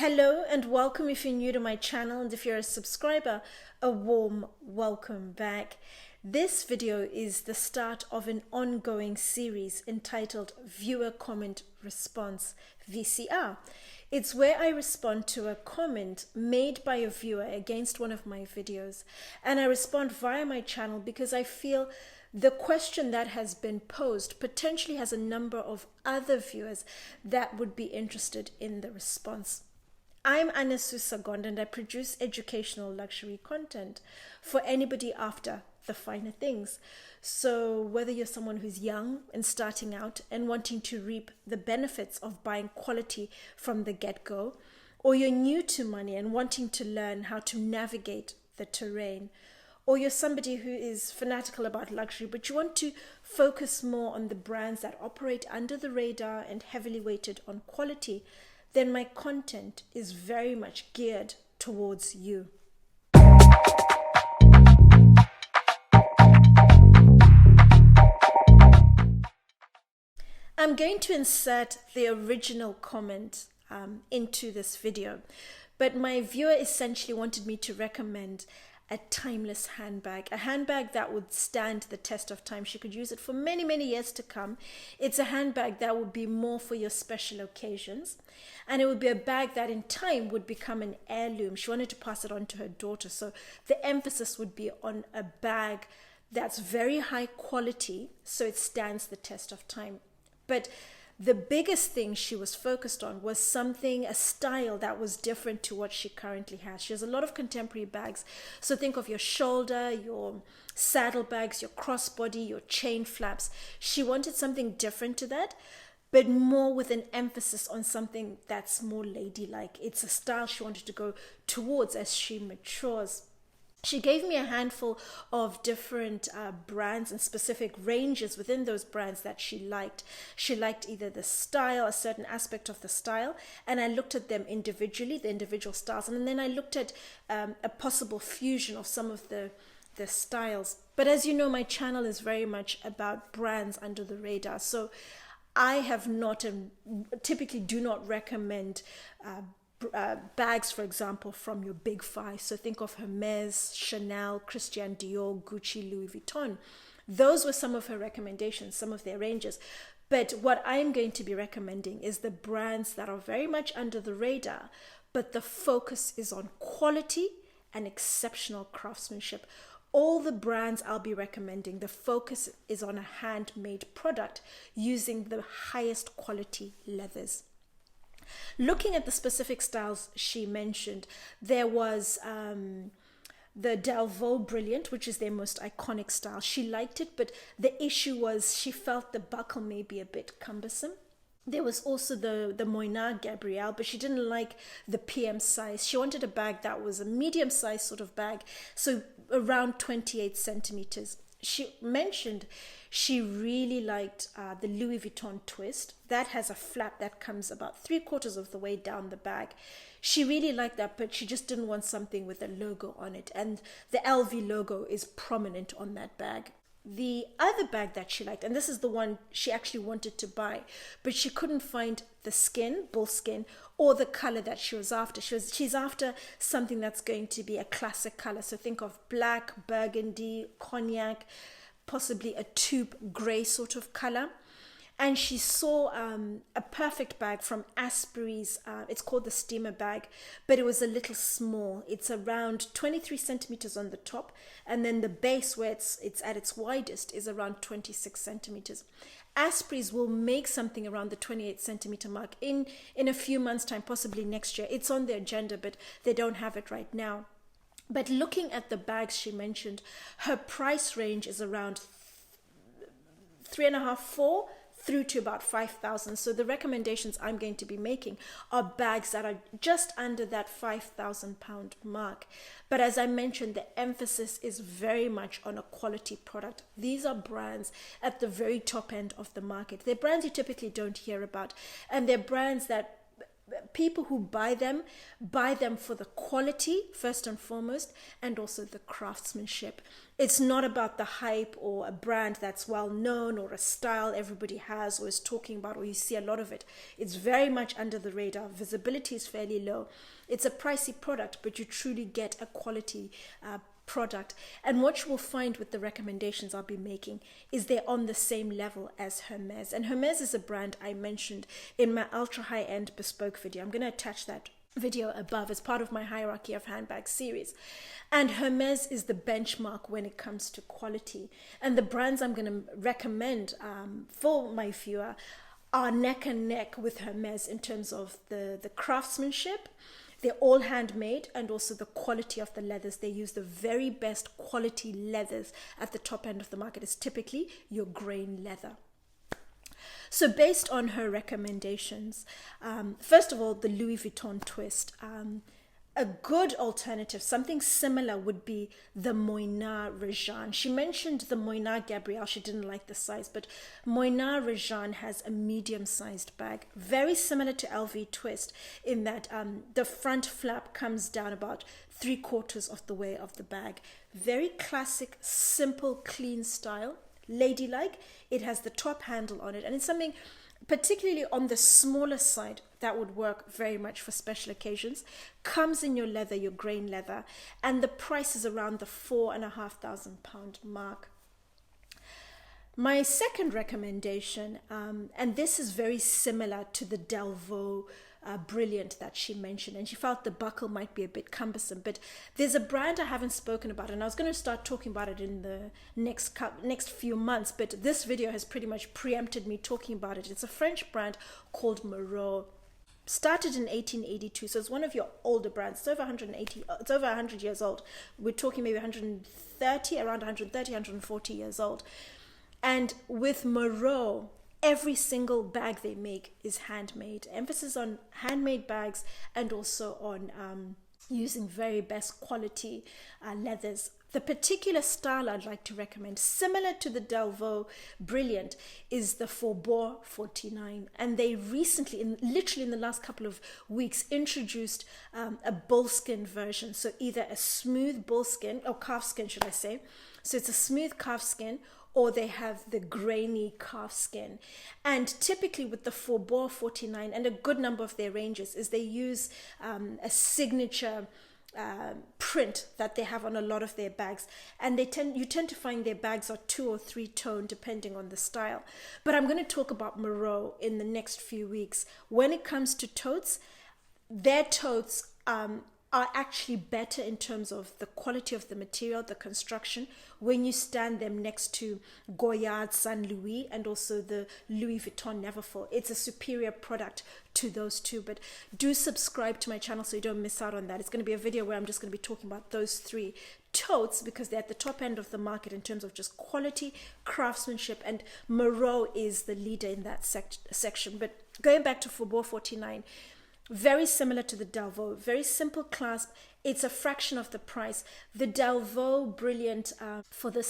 Hello and welcome if you're new to my channel, and if you're a subscriber, a warm welcome back. This video is the start of an ongoing series entitled Viewer Comment Response VCR. It's where I respond to a comment made by a viewer against one of my videos, and I respond via my channel because I feel the question that has been posed potentially has a number of other viewers that would be interested in the response. I'm Anesu Sagonda and I produce educational luxury content for anybody after the finer things. So whether you're someone who's young and starting out and wanting to reap the benefits of buying quality from the get-go, or you're new to money and wanting to learn how to navigate the terrain, or you're somebody who is fanatical about luxury but you want to focus more on the brands that operate under the radar and heavily weighted on quality, then my content is very much geared towards you. I'm going to insert the original comment into this video, but my viewer essentially wanted me to recommend a timeless handbag, a handbag that would stand the test of time. She could use it for many, many years to come. It's a handbag that would be more for your special occasions, and it would be a bag that in time would become an heirloom. She wanted to pass it on to her daughter, so the emphasis would be on a bag that's very high quality, so it stands the test of time. But the biggest thing she was focused on was a style that was different to what she currently has. She has a lot of contemporary bags. So think of your shoulder, your saddle bags, your crossbody, your chain flaps. She wanted something different to that, but more with an emphasis on something that's more ladylike. It's a style she wanted to go towards as she matures. She gave me a handful of different brands and specific ranges within those brands that she liked. She liked either the style, a certain aspect of the style, and I looked at them individually, the individual styles, and then I looked at a possible fusion of some of the styles. But as you know, my channel is very much about brands under the radar, so I have not and typically do not recommend bags, for example, from your big five. So think of Hermes, Chanel, Christian Dior, Gucci, Louis Vuitton. Those were some of her recommendations, some of their ranges. But what I'm going to be recommending is the brands that are very much under the radar, but the focus is on quality and exceptional craftsmanship. All the brands I'll be recommending, the focus is on a handmade product using the highest quality leathers. Looking at the specific styles she mentioned, there was the Delvaux Brillant, which is their most iconic style. She liked it, but the issue was she felt the buckle may be a bit cumbersome. There was also the Moynat Rejane, but she didn't like the PM size. She wanted a bag that was a medium size sort of bag, so around 28 centimeters. She mentioned she really liked the Louis Vuitton twist. That has a flap that comes about 3/4 of the way down the bag. She really liked that, but she just didn't want something with a logo on it. And the LV logo is prominent on that bag. The other bag that she liked, and this is the one she actually wanted to buy, but she couldn't find the skin, bull skin, or the color that she was after. She's after something that's going to be a classic color. So think of black, burgundy, cognac, possibly a taupe gray sort of color. And she saw a perfect bag from Asprey's, it's called the Steamer bag, but it was a little small. It's around 23 centimeters on the top, and then the base where it's at its widest is around 26 centimeters. Asprey's will make something around the 28 centimeter mark in a few months' time, possibly next year. It's on the agenda, but they don't have it right now. But looking at the bags she mentioned, her price range is around 3.5, 4 through to about 5,000. So the recommendations I'm going to be making are bags that are just under that £5,000 mark. But as I mentioned, the emphasis is very much on a quality product. These are brands at the very top end of the market. They're brands you typically don't hear about, and they're brands that people who buy them for the quality first and foremost, and also the craftsmanship. It's not about the hype or a brand that's well known or a style everybody has or is talking about, or you see a lot of it. It's very much under the radar. Visibility is fairly low. It's a pricey product, but you truly get a quality product. And what you will find with the recommendations I'll be making is they're on the same level as Hermes. And Hermes is a brand I mentioned in my ultra high-end bespoke video. I'm going to attach that video above as part of my hierarchy of handbags series. And Hermes is the benchmark when it comes to quality. And the brands I'm going to recommend for my viewer are neck and neck with Hermes in terms of the craftsmanship. They're all handmade, and also the quality of the leathers. They use the very best quality leathers at the top end of the market. Is typically your grain leather. So based on her recommendations, first of all, the Louis Vuitton twist. A good alternative, something similar, would be the Moynat Rejane. She mentioned the Moynat Gabrielle. She didn't like the size, but Moynat Rejane has a medium-sized bag, very similar to LV Twist in that the front flap comes down about 3/4 of the way of the bag. Very classic, simple, clean style, ladylike. It has the top handle on it, and it's something particularly on the smaller side that would work very much for special occasions. Comes in your leather, your grain leather, and the price is around the £4,500 mark. My second recommendation, and this is very similar to the Delvaux Brillant that she mentioned, and she felt the buckle might be a bit cumbersome, but there's a brand I haven't spoken about, and I was going to start talking about it in the next few months, but this video has pretty much preempted me talking about it. It's a French brand called Moreau. Started in 1882, so it's one of your older brands. It's over 180, it's over 100 years old. We're talking maybe 130, around 130, 140 years old. And with Moreau, every single bag they make is handmade. Emphasis on handmade bags, and also on using very best quality leathers. The particular style I'd like to recommend, similar to the Delvaux Brillant, is the Faubourg 49. And they recently, literally in the last couple of weeks, introduced a bullskin version. So either a smooth bullskin, or calfskin should I say. So it's a smooth calfskin, or they have the grainy calfskin. And typically with the Faubourg 49, and a good number of their ranges, is they use a signature print that they have on a lot of their bags, and you tend to find their bags are 2 or 3 tone depending on the style. But I'm going to talk about Moreau in the next few weeks. When it comes to totes, their totes are actually better in terms of the quality of the material, the construction, when you stand them next to Goyard Saint Louis and also the Louis Vuitton Neverfull. It's a superior product to those two. But do subscribe to my channel so you don't miss out on that. It's going to be a video where I'm just going to be talking about those 3 totes, because they're at the top end of the market in terms of just quality, craftsmanship, and Moreau is the leader in that section. But going back to Faubourg 49, very similar to the Delvaux, very simple clasp. It's a fraction of the price. The Delvaux Brillant, for the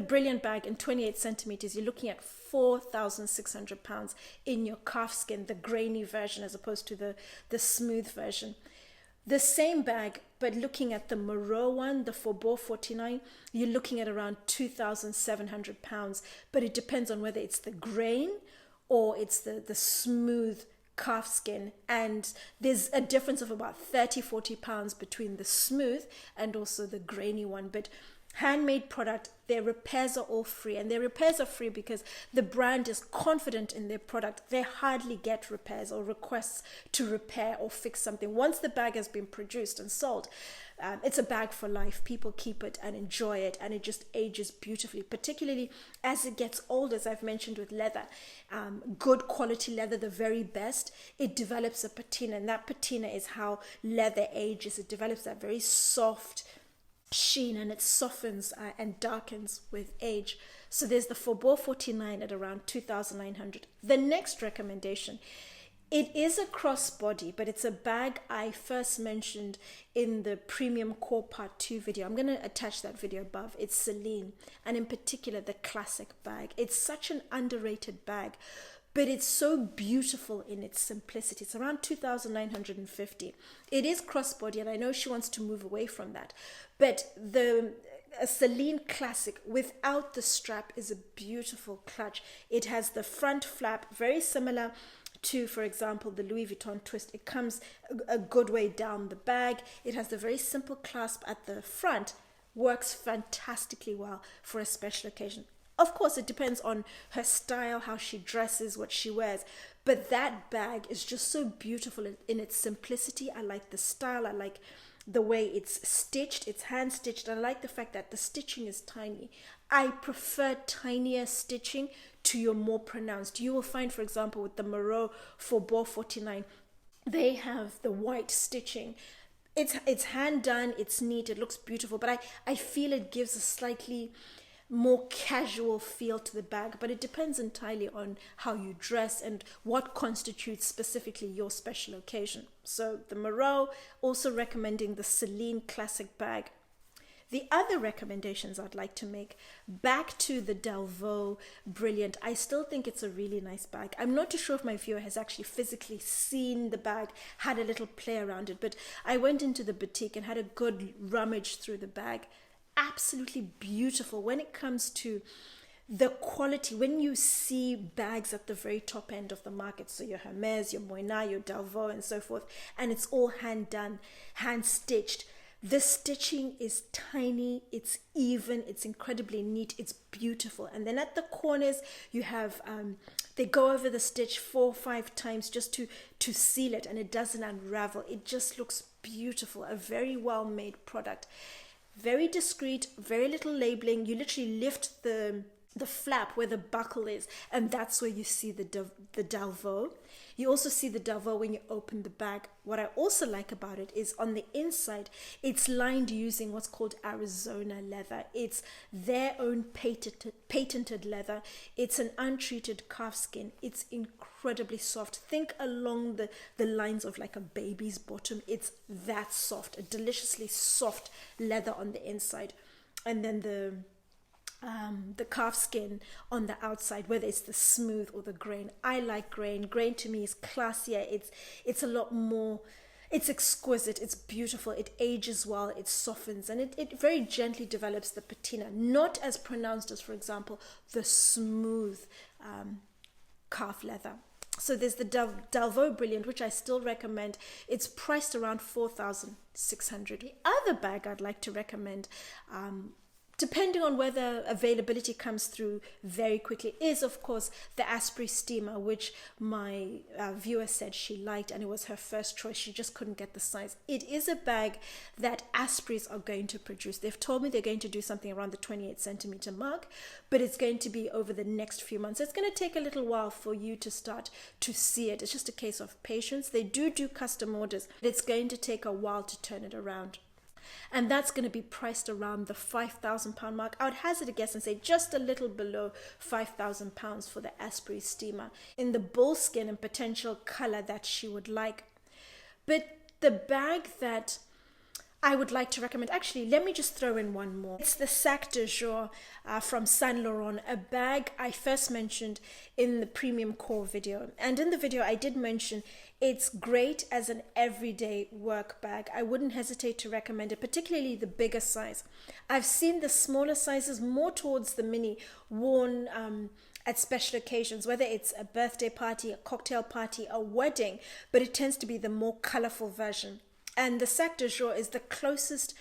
Brillant bag in 28 centimeters, you're looking at £4,600 in your calfskin, the grainy version as opposed to the smooth version. The same bag, but looking at the Moreau one, the Faubourg 49, you're looking at around £2,700. But it depends on whether it's the grain or it's the smooth calfskin, and there's a difference of about 30-40 pounds between the smooth and also the grainy one. But handmade product, their repairs are all free, and their repairs are free because the brand is confident in their product. They hardly get repairs or requests to repair or fix something. Once the bag has been produced and sold, it's a bag for life. People keep it and enjoy it, and it just ages beautifully, particularly as it gets older. As I've mentioned with leather, good quality leather, the very best, it develops a patina, and that patina is how leather ages. It develops that very soft sheen, and it softens and darkens with age. So there's the Faubourg 49 at around 2,900. The next recommendation, it is a crossbody, but it's a bag I first mentioned in the Premium Core Part 2 video. I'm going to attach that video above. It's Céline, and in particular the Classic bag. It's such an underrated bag, but it's so beautiful in its simplicity. It's around 2,950. It is crossbody, and I know she wants to move away from that, but a Céline Classic without the strap is a beautiful clutch. It has the front flap, very similar to, for example, the Louis Vuitton twist. It comes a good way down the bag. It has the very simple clasp at the front, works fantastically well for a special occasion. Of course, it depends on her style, how she dresses, what she wears. But that bag is just so beautiful in its simplicity. I like the style. I like the way it's stitched. It's hand stitched. I like the fact that the stitching is tiny. I prefer tinier stitching to your more pronounced. You will find, for example, with the Moreau Faubourg 49, they have the white stitching. It's hand done, it's neat, it looks beautiful, but I feel it gives a slightly more casual feel to the bag, but it depends entirely on how you dress and what constitutes specifically your special occasion. So the Moreau, also recommending the Céline Classic bag. The other recommendations I'd like to make, back to the Delvaux Brillant. I still think it's a really nice bag. I'm not too sure if my viewer has actually physically seen the bag, had a little play around it, but I went into the boutique and had a good rummage through the bag. Absolutely beautiful when it comes to the quality. When you see bags at the very top end of the market, so your Hermes, your Moynat, your Delvaux and so forth, and it's all hand done, hand stitched. The stitching is tiny, it's even, it's incredibly neat, it's beautiful. And then at the corners you have they go over the stitch 4 or 5 times just to seal it, and it doesn't unravel. It just looks beautiful. A very well made product. Very discreet, very little labeling. You literally lift the flap where the buckle is, and that's where you see the Delvaux. You also see the Delvaux when you open the bag. What I also like about it is on the inside, it's lined using what's called Arizona leather. It's their own patented leather. It's an untreated calf skin. It's incredibly soft. Think along the lines of like a baby's bottom. It's that soft, a deliciously soft leather on the inside. And then the calf skin on the outside, whether it's the smooth or the grain. I like grain. Grain to me is classier. It's a lot more, it's exquisite, it's beautiful, it ages well, it softens, and it very gently develops the patina. Not as pronounced as, for example, the smooth calf leather. So there's the Delvaux Brillant, which I still recommend. It's priced around 4,600. The other bag I'd like to recommend, depending on whether availability comes through very quickly, is of course the Asprey Steamer, which my viewer said she liked, and it was her first choice. She just couldn't get the size. It is a bag that Aspreys are going to produce. They've told me they're going to do something around the 28 centimeter mark, but it's going to be over the next few months. It's going to take a little while for you to start to see it. It's just a case of patience. They do custom orders, but it's going to take a while to turn it around. And that's going to be priced around the £5,000 mark. I would hazard a guess and say just a little below £5,000 for the Asprey Steamer in the bullskin and potential color that she would like. But the bag that I would like to recommend, actually, let me just throw in one more. It's the Sac de Jour from Saint Laurent, a bag I first mentioned in the Premium Core video. And in the video, I did mention it's great as an everyday work bag. I wouldn't hesitate to recommend it, particularly the bigger size. I've seen the smaller sizes more towards the mini worn at special occasions, whether it's a birthday party, a cocktail party, a wedding, but it tends to be the more colorful version. And the Sac de Jour is the closest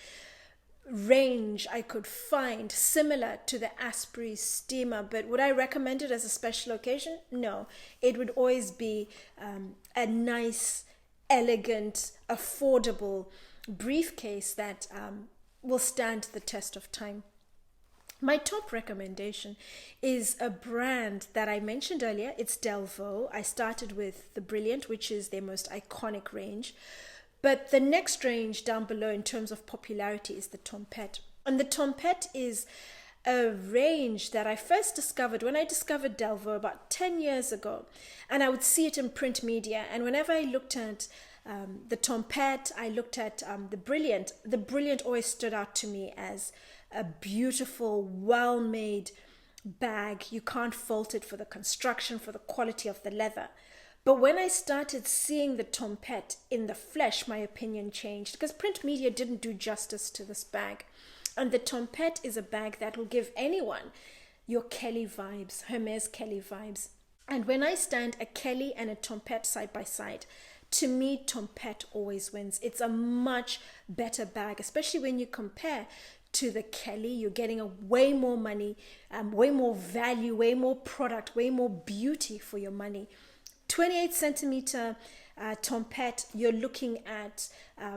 range I could find similar to the Asprey Steamer. But would I recommend it as a special occasion? No. It would always be a nice, elegant, affordable briefcase that will stand the test of time. My top recommendation is a brand that I mentioned earlier. It's Delvaux. I started with the Brillant, which is their most iconic range. But the next range down below in terms of popularity is the Tempête. And the Tempête is a range that I first discovered when I discovered Delvaux about 10 years ago. And I would see it in print media. And whenever I looked at the Tempête, I looked at the Brillant. The Brillant always stood out to me as a beautiful, well-made bag. You can't fault it for the construction, for the quality of the leather. But when I started seeing the Tempête in the flesh, my opinion changed, because print media didn't do justice to this bag. And the Tempête is a bag that will give anyone your Kelly vibes, Hermes Kelly vibes. And when I stand a Kelly and a Tempête side by side, to me, Tempête always wins. It's a much better bag, especially when you compare to the Kelly. You're getting a way more money, way more value, way more product, way more beauty for your money. 28 centimeter Tempête, you're looking at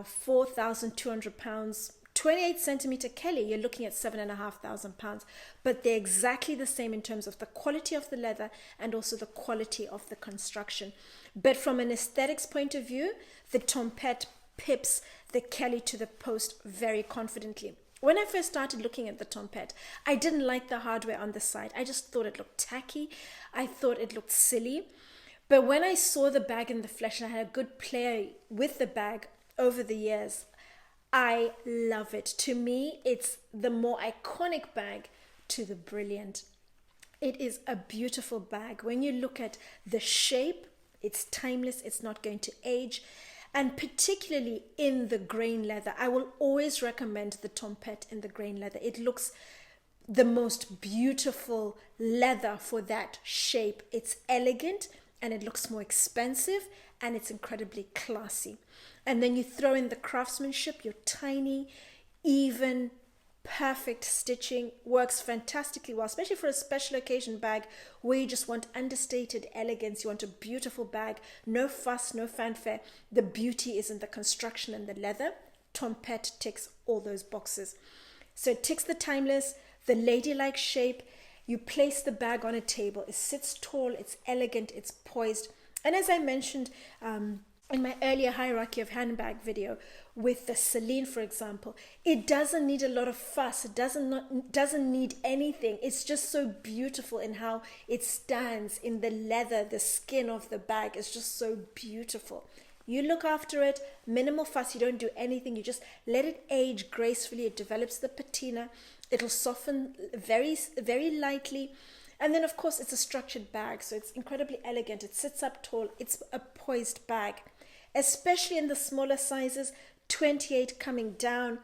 4,200 pounds. 28 centimeter Kelly, you're looking at 7,500 pounds. But they're exactly the same in terms of the quality of the leather and also the quality of the construction. But from an aesthetics point of view, the Tempête pips the Kelly to the post very confidently. When I first started looking at the Tempête, I didn't like the hardware on the side. I just thought it looked tacky. I thought it looked silly. But when I saw the bag in the flesh and I had a good play with the bag over the years, I love it. To me, it's the more iconic bag to the brilliant. It is a beautiful bag. When you look at the shape, it's timeless. It's not going to age. And particularly in the grain leather, I will always recommend the Tempête in the grain leather. It looks the most beautiful leather for that shape. It's elegant and it looks more expensive and it's incredibly classy. And then you throw in the craftsmanship, your tiny, even, perfect stitching works fantastically well, especially for a special occasion bag where you just want understated elegance. You want a beautiful bag, no fuss, no fanfare. The beauty is in the construction and the leather. Tempête ticks all those boxes. So it ticks the timeless, the ladylike shape. You place the bag on a table. It sits tall, it's elegant, it's poised. And as I mentioned in my earlier hierarchy of handbag video with the Céline, for example, it doesn't need a lot of fuss. It doesn't need anything. It's just so beautiful in how it stands in the leather. The skin of the bag is just so beautiful. You look after it, minimal fuss. You don't do anything. You just let it age gracefully. It develops the patina. It'll soften very, very lightly. And then, of course, it's a structured bag, so it's incredibly elegant. It sits up tall. It's a poised bag, especially in the smaller sizes, 28 coming down.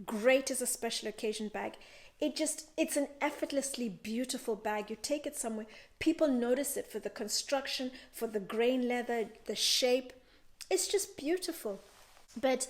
Great as a special occasion bag. It's an effortlessly beautiful bag. You take it somewhere, people notice it for the construction, for the grain leather, the shape. It's just beautiful. But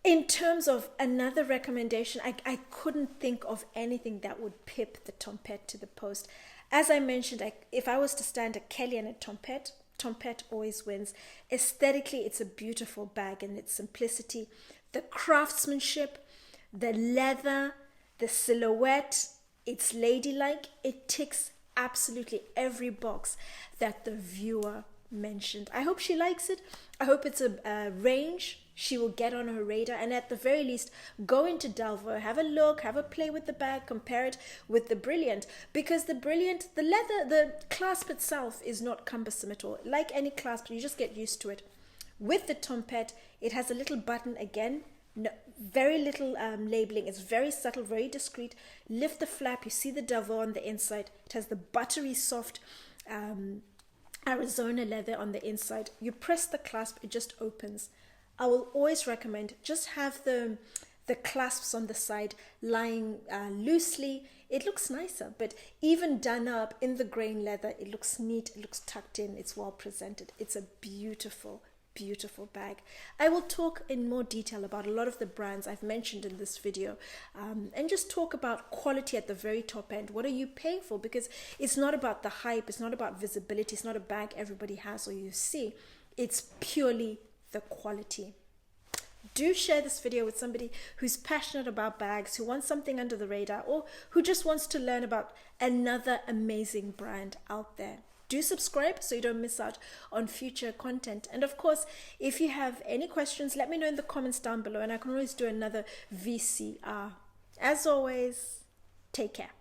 in terms of another recommendation, I couldn't think of anything that would pip the Tempête to the post. As I mentioned, if I was to stand a Kelly and a Tempête, Tempête always wins. Aesthetically, it's a beautiful bag in its simplicity. The craftsmanship, the leather, the silhouette, it's ladylike. It ticks absolutely every box that the viewer mentioned. I hope she likes it. I hope it's a range she will get on her radar, and at the very least go into Delvaux, have a look, have a play with the bag, compare it with the Brilliant, because the Brilliant, the leather, the clasp itself is not cumbersome at all. Like any clasp, you just get used to it. With the Tempête, it has a little button again, no, very little labeling. It's very subtle, very discreet. Lift the flap, you see the Delvaux on the inside. It has the buttery soft Arizona leather on the inside. You press the clasp, it just opens. I will always recommend just have the clasps on the side lying loosely. It looks nicer, but even done up in the grain leather, it looks neat, it looks tucked in, it's well presented. It's a beautiful, beautiful bag. I will talk in more detail about a lot of the brands I've mentioned in this video and just talk about quality at the very top end. What are you paying for? Because it's not about the hype, it's not about visibility, it's not a bag everybody has or you see. It's purely the quality. Do share this video with somebody who's passionate about bags, who wants something under the radar, or who just wants to learn about another amazing brand out there. Do subscribe so you don't miss out on future content. And of course, if you have any questions, let me know in the comments down below and I can always do another VCR. As always, take care.